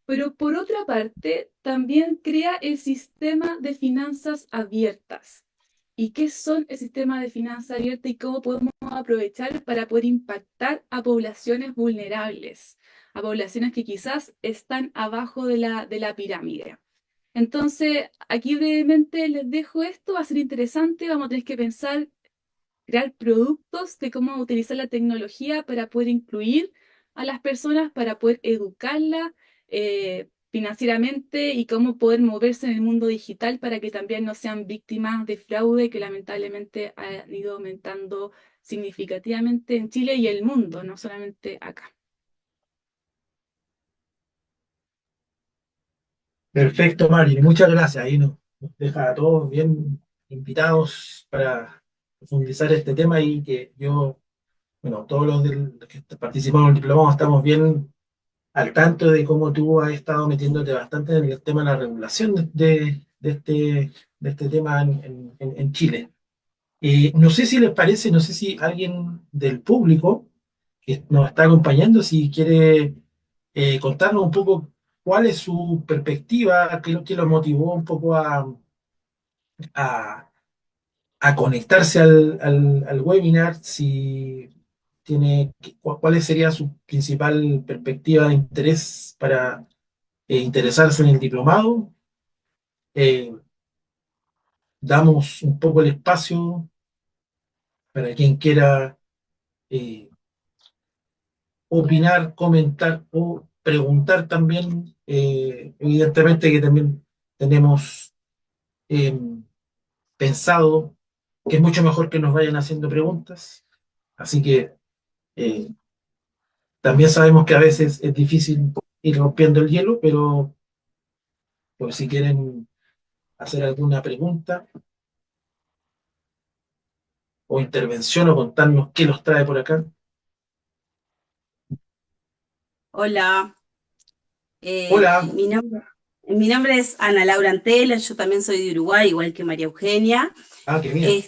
pero por otra parte también crea el sistema de finanzas abiertas. ¿Y qué son el sistema de finanzas abiertas y cómo podemos aprovechar para poder impactar a poblaciones vulnerables, a poblaciones que quizás están abajo de la pirámide? Entonces, aquí brevemente les dejo esto, va a ser interesante, vamos a tener que pensar crear productos de cómo utilizar la tecnología para poder incluir a las personas, para poder educarlas financieramente y cómo poder moverse en el mundo digital para que también no sean víctimas de fraude que lamentablemente ha ido aumentando significativamente en Chile y el mundo, no solamente acá. Perfecto, Mari, muchas gracias. Ahí nos deja a todos bien invitados para profundizar este tema y que yo, bueno, todos los que participamos en el diplomado estamos bien al tanto de cómo tú has estado metiéndote bastante en el tema de la regulación de este tema en Chile. No sé si les parece, no sé si alguien del público que nos está acompañando, si quiere contarnos un poco cuál es su perspectiva, qué lo motivó un poco a, a conectarse al webinar, si tiene, cuál sería su principal perspectiva de interés para interesarse en el diplomado. Eh, Damos un poco el espacio para quien quiera opinar, comentar o preguntar también. Evidentemente que también tenemos eh, pensado que es mucho mejor que nos vayan haciendo preguntas. Así que eh, también sabemos que a veces es difícil ir rompiendo el hielo, pero pues, si quieren hacer alguna pregunta o intervención o contarnos qué los trae por acá. Hola, Hola. mi nombre es Ana Laura Antela, yo también soy de Uruguay, igual que María Eugenia. Ah, qué bien.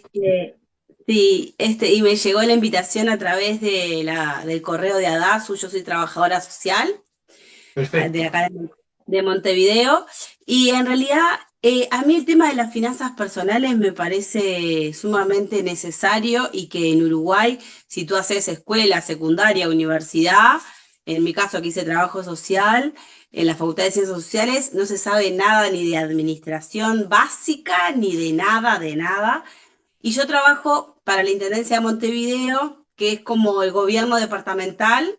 Sí, y me llegó la invitación a través del correo de ADASU, yo soy trabajadora social de Perfecto. acá de Montevideo, y en realidad a mí el tema de las finanzas personales me parece sumamente necesario y que en Uruguay, si tú haces escuela, secundaria, universidad, en mi caso aquí hice trabajo social, en la Facultad de Ciencias Sociales, no se sabe nada ni de administración básica, ni de nada, de nada. Y yo trabajo para la Intendencia de Montevideo, que es como el gobierno departamental,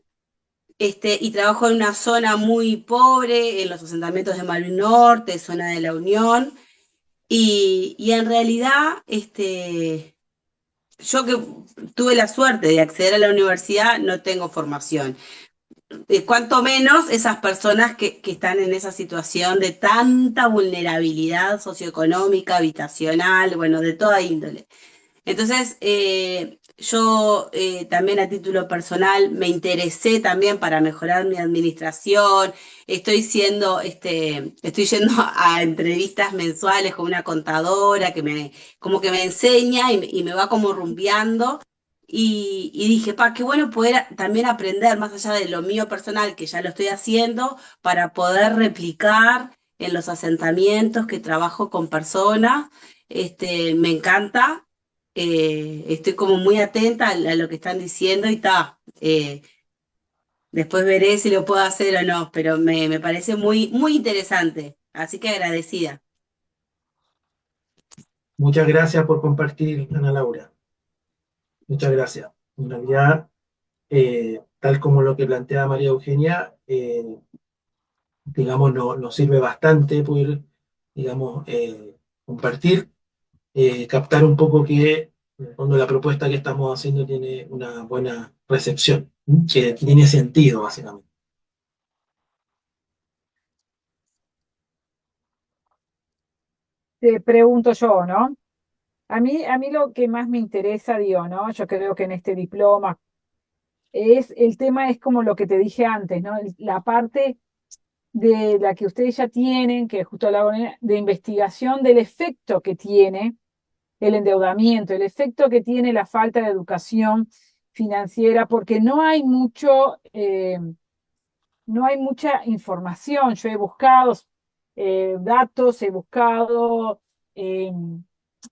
y trabajo en una zona muy pobre, en los asentamientos de Malvin Norte, zona de la Unión, y en realidad, yo que tuve la suerte de acceder a la universidad, no tengo formación. Cuanto menos esas personas que están en esa situación de tanta vulnerabilidad socioeconómica, habitacional, bueno, de toda índole. Entonces, yo también a título personal me interesé también para mejorar mi administración. Estoy yendo a entrevistas mensuales con una contadora como que me enseña y me va como rumbeando. Y dije, qué bueno poder también aprender más allá de lo mío personal, que ya lo estoy haciendo, para poder replicar en los asentamientos que trabajo con personas. Me encanta, estoy como muy atenta a lo que están diciendo y después veré si lo puedo hacer o no, pero me parece muy, muy interesante, así que agradecida. Muchas gracias por compartir, Ana Laura. Muchas gracias. En realidad, tal como lo que plantea María Eugenia, digamos, nos sirve bastante poder, digamos, compartir, captar un poco que, en el fondo, la propuesta que estamos haciendo tiene una buena recepción, ¿m? Que tiene sentido, básicamente. Te pregunto yo, ¿no? A mí lo que más me interesa, digo, ¿no? Yo creo que en este diploma el tema es como lo que te dije antes, ¿no? La parte de la que ustedes ya tienen, que justo hablaba de investigación del efecto que tiene el endeudamiento, el efecto que tiene la falta de educación financiera, porque no hay mucha información. Yo he buscado datos, he buscado, eh,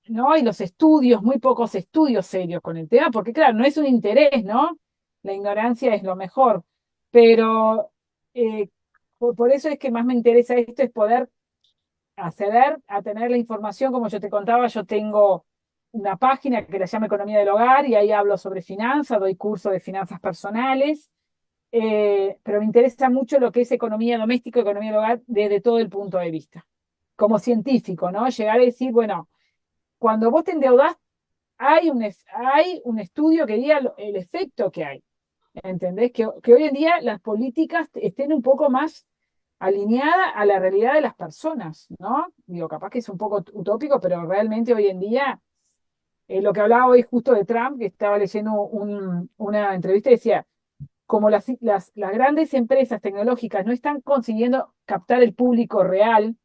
¿no? Y los estudios, muy pocos estudios serios con el tema, porque claro, no es un interés, ¿no? La ignorancia es lo mejor, pero eh, por eso es que más me interesa esto, es poder acceder a tener la información, como yo te contaba, yo tengo una página que la llama Economía del Hogar y ahí hablo sobre finanzas, doy cursos de finanzas personales, pero me interesa mucho lo que es economía doméstica, economía del hogar desde todo el punto de vista, como científico, ¿no? Llegar a decir, bueno, cuando vos te endeudás, hay un estudio que diga el efecto que hay. ¿Entendés? Que hoy en día las políticas estén un poco más alineadas a la realidad de las personas, ¿no? Digo, capaz que es un poco utópico, pero realmente hoy en día, lo que hablaba hoy justo de Trump, que estaba leyendo una entrevista, decía, como las grandes empresas tecnológicas no están consiguiendo captar el público real,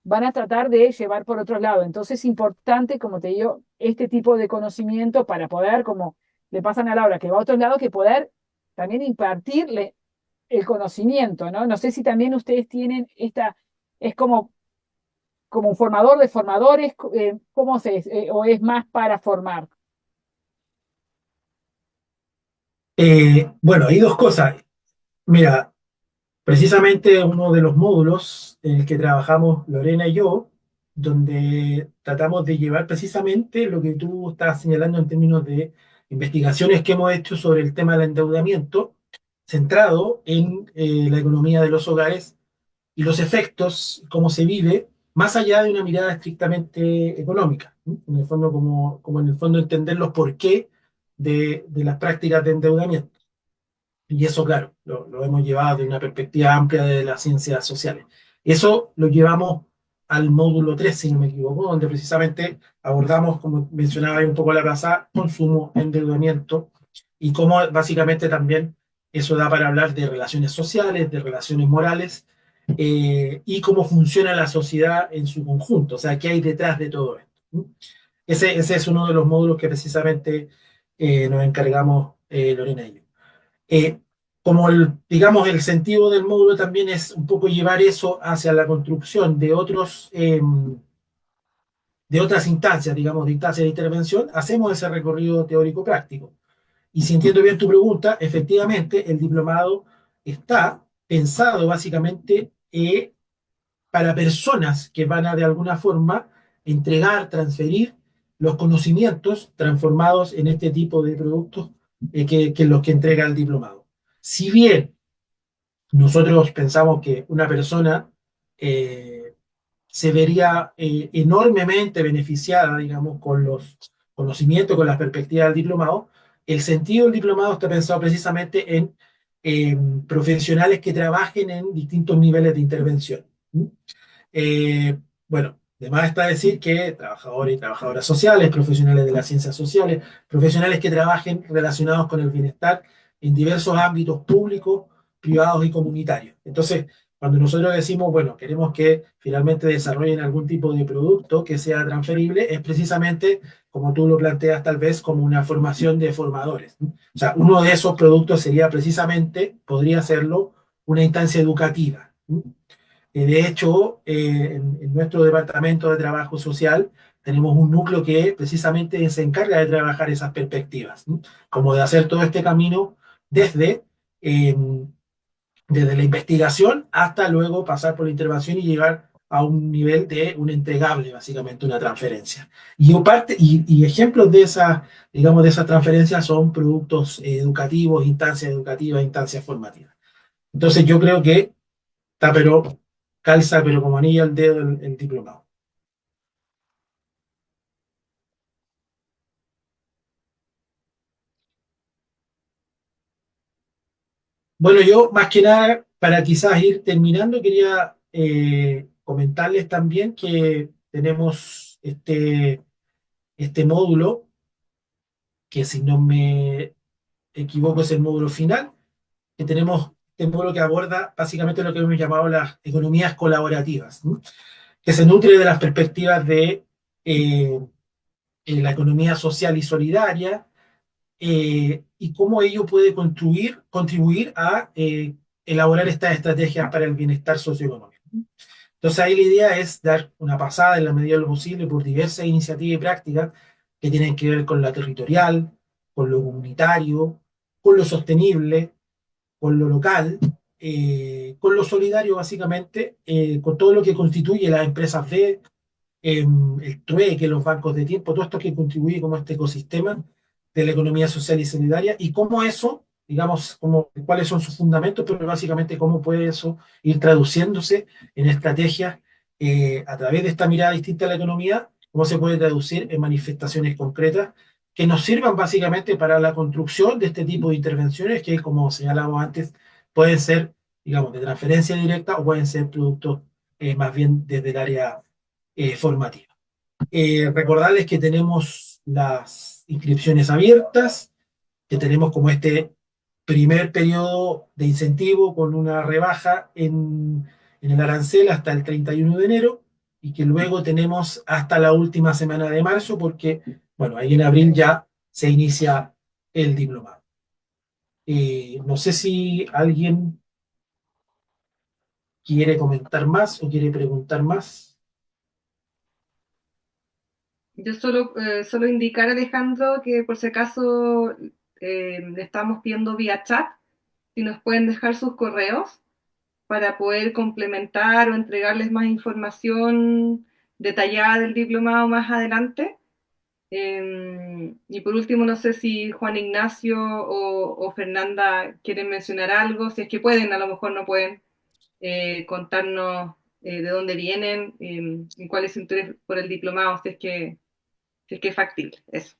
van a tratar de llevar por otro lado. Entonces es importante, como te digo, este tipo de conocimiento para poder, como le pasan a Laura, que va a otro lado, que poder también impartirle el conocimiento, ¿no? No sé si también ustedes tienen es como un formador de formadores, ¿cómo o es más para formar? Bueno, hay dos cosas. Mira, precisamente uno de los módulos en el que trabajamos Lorena y yo, donde tratamos de llevar precisamente lo que tú estás señalando en términos de investigaciones que hemos hecho sobre el tema del endeudamiento, centrado en la economía de los hogares y los efectos, cómo se vive, más allá de una mirada estrictamente económica. ¿Sí? En el fondo, como en el fondo entender los porqué de las prácticas de endeudamiento. Y eso, claro, lo hemos llevado de una perspectiva amplia de las ciencias sociales. Eso lo llevamos al módulo 3 si no me equivoco, donde precisamente abordamos, como mencionaba ahí un poco la pasada, consumo, endeudamiento y cómo básicamente también eso da para hablar de relaciones sociales, de relaciones morales y cómo funciona la sociedad en su conjunto, o sea, qué hay detrás de todo esto. Ese es uno de los módulos que precisamente nos encargamos Lorena y yo. Eh, Como digamos, el sentido del módulo también es un poco llevar eso hacia la construcción de otras instancias, digamos, de instancias de intervención, hacemos ese recorrido teórico práctico. Y si entiendo bien tu pregunta, efectivamente el diplomado está pensado básicamente para personas que van a de alguna forma entregar, transferir los conocimientos transformados en este tipo de productos que los que entrega el diplomado. Si bien nosotros pensamos que una persona eh, se vería enormemente beneficiada, digamos, con los conocimientos, con las perspectivas del diplomado. El sentido del diplomado está pensado precisamente en profesionales que trabajen en distintos niveles de intervención. ¿Mm? Eh, bueno, además está decir que trabajadores y trabajadoras sociales, profesionales de las ciencias sociales, profesionales que trabajen relacionados con el bienestar en diversos ámbitos públicos, privados y comunitarios. Entonces, cuando nosotros decimos, bueno, queremos que finalmente desarrollen algún tipo de producto que sea transferible, es precisamente, como tú lo planteas tal vez, como una formación de formadores. ¿No? O sea, uno de esos productos sería precisamente, podría serlo, una instancia educativa. ¿No? De hecho, en nuestro departamento de trabajo social tenemos un núcleo que precisamente se encarga de trabajar esas perspectivas, ¿no? Como de hacer todo este camino desde, eh, desde la investigación hasta luego pasar por la intervención y llegar a un nivel de un entregable, básicamente una transferencia. Y ejemplos de esas, digamos, de esas transferencias son productos educativos, instancias educativas, instancias formativas. Entonces yo creo que está, pero calza, pero como anillo al dedo el diplomado. Bueno, yo más que nada, para quizás ir terminando, quería comentarles también que tenemos este módulo, que si no me equivoco es el módulo final, que tenemos este módulo que aborda básicamente lo que hemos llamado las economías colaborativas, ¿no? Que se nutre de las perspectivas de la economía social y solidaria, y cómo ello puede contribuir a elaborar estas estrategias para el bienestar socioeconómico. Entonces ahí la idea es dar una pasada en la medida de lo posible por diversas iniciativas y prácticas que tienen que ver con lo territorial, con lo comunitario, con lo sostenible, con lo local, con lo solidario básicamente, con todo lo que constituye las empresas B, el trueque, los bancos de tiempo, todo esto que contribuye como este ecosistema de la economía social y solidaria y cómo eso, digamos, cuáles son sus fundamentos, pero básicamente cómo puede eso ir traduciéndose en estrategias a través de esta mirada distinta a la economía, cómo se puede traducir en manifestaciones concretas que nos sirvan básicamente para la construcción de este tipo de intervenciones que, como señalamos antes, pueden ser, digamos, de transferencia directa o pueden ser productos más bien desde el área formativa. Recordarles que tenemos las inscripciones abiertas, que tenemos como este primer periodo de incentivo con una rebaja en el arancel hasta el 31 de enero y que luego tenemos hasta la última semana de marzo porque, bueno, ahí en abril ya se inicia el diplomado. No sé si alguien quiere comentar más o quiere preguntar más. Yo solo indicar, Alejandro, que por si acaso le estamos pidiendo vía chat si nos pueden dejar sus correos para poder complementar o entregarles más información detallada del diplomado más adelante. Y por último, no sé si Juan Ignacio o Fernanda quieren mencionar algo, si es que pueden, a lo mejor no pueden contarnos de dónde vienen y cuál es su interés por el diplomado, si es que es factible. Eso.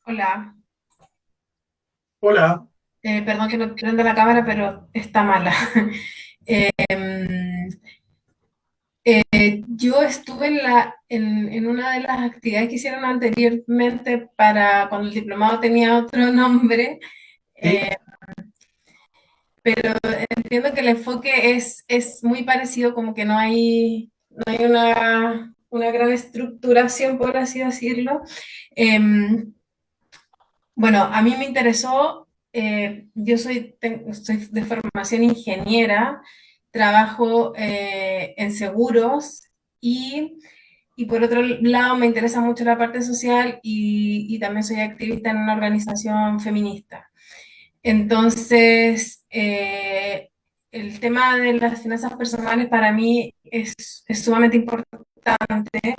Hola. Hola. Perdón que no prenda la cámara, pero está mala. Em, yo estuve en una de las actividades que hicieron anteriormente para cuando el diplomado tenía otro nombre. ¿Sí? Entiendo que el enfoque es muy parecido, como que no hay una gran estructuración, por así decirlo. Em, bueno, a mí me interesó, yo soy de formación ingeniera, trabajo en seguros y por otro lado me interesa mucho la parte social y también soy activista en una organización feminista. Entonces, el tema de las finanzas personales para mí es sumamente importante,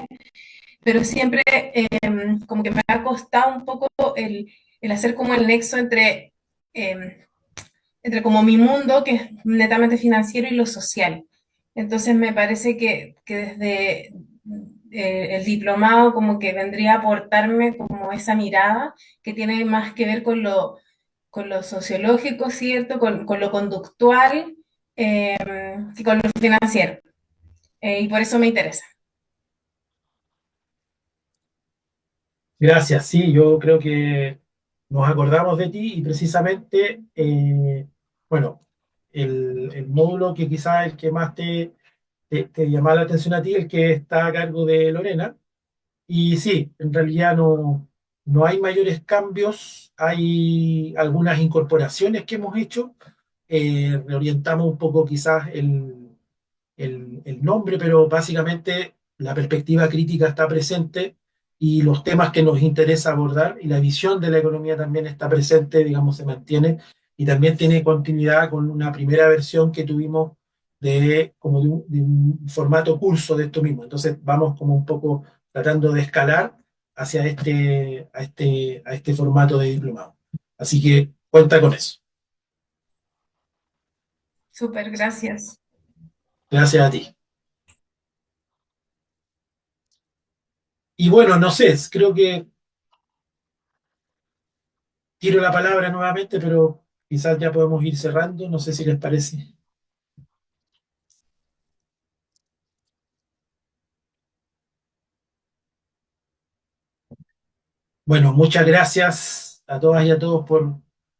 pero siempre como que me ha costado un poco el hacer como el nexo eh, entre como mi mundo, que es netamente financiero, y lo social. Entonces me parece que desde el diplomado como que vendría a aportarme como esa mirada que tiene más que ver con lo sociológico, ¿cierto? Con lo conductual, que con lo financiero. Y por eso me interesa. Gracias, sí, yo creo que nos acordamos de ti y precisamente, bueno, el módulo que quizás el que más te llama la atención a ti, el que está a cargo de Lorena, y sí, en realidad no hay mayores cambios, hay algunas incorporaciones que hemos hecho, reorientamos un poco quizás el nombre, pero básicamente la perspectiva crítica está presente y los temas que nos interesa abordar y la visión de la economía también está presente, digamos, se mantiene y también tiene continuidad con una primera versión que tuvimos como de un formato curso de esto mismo. Entonces vamos como un poco tratando de escalar hacia a este formato de diplomado. Así que cuenta con eso. Súper, gracias. Gracias a ti. Y bueno, no sé, creo que tiro la palabra nuevamente, pero quizás ya podemos ir cerrando, no sé si les parece. Bueno, muchas gracias a todas y a todos por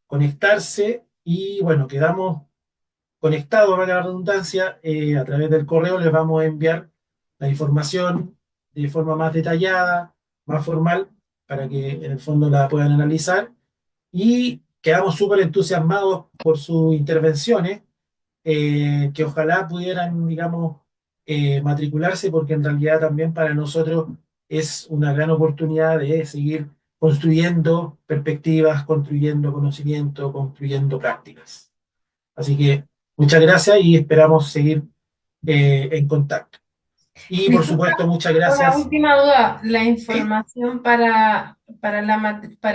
conectarse y bueno, quedamos conectados, valga la redundancia, a través del correo les vamos a enviar la información de forma más detallada, más formal, para que en el fondo la puedan analizar y quedamos súper entusiasmados por sus intervenciones que ojalá pudieran, digamos, matricularse, porque en realidad también para nosotros es una gran oportunidad de seguir construyendo perspectivas, construyendo conocimiento, construyendo prácticas. Así que muchas gracias y esperamos seguir en contacto. Y por Disculpa, supuesto, muchas una gracias. última duda. ¿La ¿Sí? información para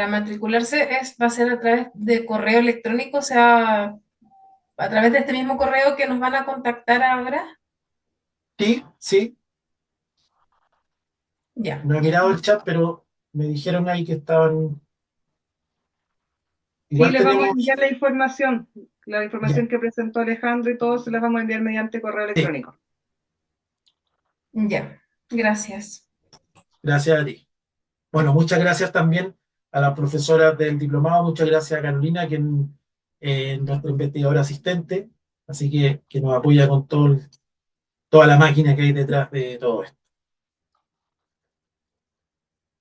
matricularse va a ser a través de correo electrónico, o sea, a través de este mismo correo que nos van a contactar ahora? Sí, sí. Ya. No he mirado el chat, pero me dijeron ahí que estaban. Sí, Igual les vamos a tenemos. enviar la Ya, información que presentó Alejandro y todo se las vamos a enviar mediante correo sí, electrónico. Ya. Gracias. gracias a ti. Bueno, muchas gracias también a las profesoras del diplomado, muchas gracias a Carolina, quien es nuestra investigadora asistente, así que nos apoya con toda la máquina que hay detrás de todo esto.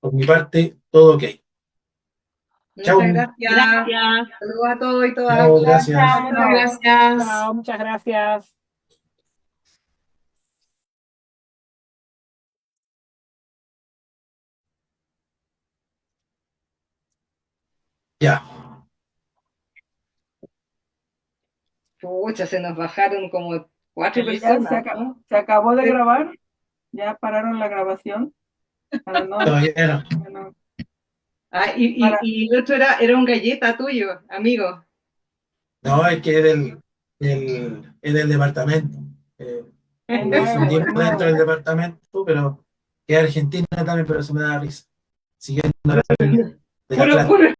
Por mi parte, todo ok. Chau, Muchas gracias. Gracias. Saludos a todos y todas. chao, Chao, chao, gracias. muchas Chao, gracias. chao, muchas gracias. Ya, Pucha, se nos bajaron como cuatro Ya personas, ¿no? se acabó de grabar, ya pararon la grabación para no, todavía no. bueno, Ah, y, y, para, y el otro era un galleta tuyo, amigo. No, es que es del departamento. es Nos nuevo, es confundimos dentro del nuevo. departamento, pero que es argentina también, pero se me da risa. Siguiendo la, de la Puro, clase. puro